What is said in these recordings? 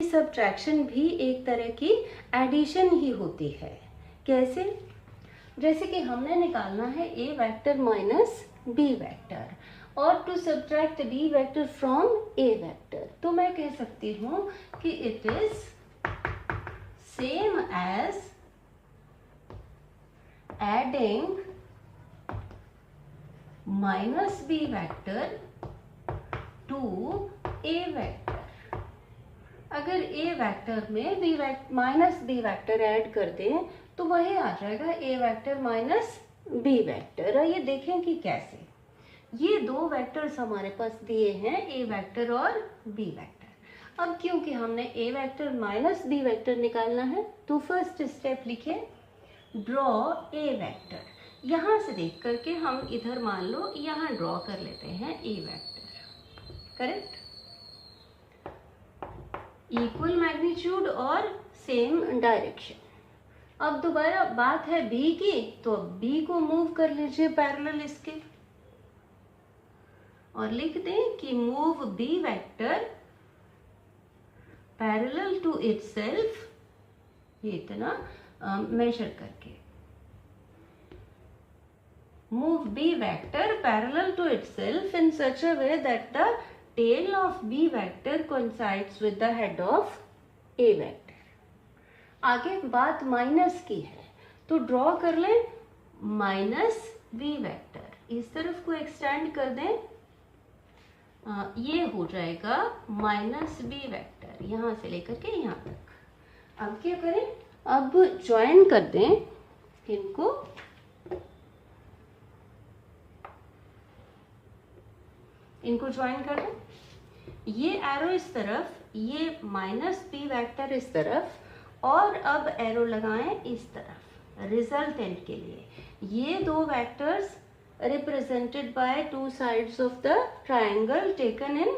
Subtraction भी एक तरह की एडिशन ही होती है। कैसे? जैसे कि हमने निकालना है a vector minus b vector और to subtract b vector from a vector, तो मैं कह सकती हूँ कि it is same as adding minus b vector to a vector. अगर a वेक्टर में माइनस b वेक्टर ऐड कर दें तो वही आ जाएगा a vector minus b vector. ये देखें कि कैसे। ये दो वेक्टर्स हमारे पास दिए हैं, a वेक्टर और b वेक्टर। अब क्योंकि हमने a vector minus b vector निकालना है तो फर्स्ट स्टेप लिखिए, ड्रॉ a वेक्टर। यहाँ से देख करके हम इधर मान लो यहाँ ड्रॉ कर लेते हैं a vector. Correct? Equal magnitude और सेम डायरेक्शन। अब दोबारा बात है b की, तो b को मूव कर लीजिए पैरेलल इसके और लिख दें कि move b vector parallel to itself, ये इतना मेजर करके move b vector parallel to itself in such a way that the tail of b vector coincides with the head of a vector। आगे बात माइनस की है तो draw कर लें माइनस b वेक्टर, इस तरफ को एक्सटेंड कर दें, ये हो जाएगा माइनस b वेक्टर यहाँ से लेकर के यहाँ तक। अब क्या करें, अब ज्वाइन कर दें इनको, ज्वाइन कर दें। ये एरो इस तरफ, ये माइनस b वेक्टर इस तरफ और अब एरो लगाएं इस तरफ रिजल्टेंट के लिए। ये दो vectors represented by two sides of the triangle taken in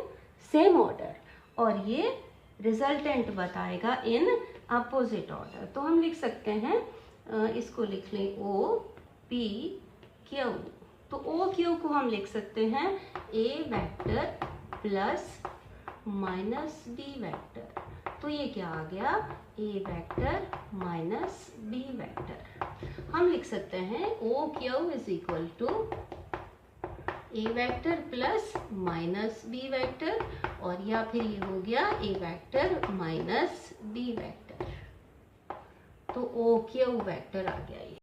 same order और ये रिजल्टेंट बताएगा इन अपोजिट ऑर्डर। तो हम लिख सकते हैं, इसको लिख लें ओ पी क्यू। तो ओ क्यू को हम लिख सकते हैं a vector plus minus b vector. तो ये क्या आ गया, a vector minus b vector. हम लिख सकते हैं O Q is equal to a vector plus minus b vector और या फिर ये हो गया a vector minus b vector. तो ओ क्यू वेक्टर आ गया ये।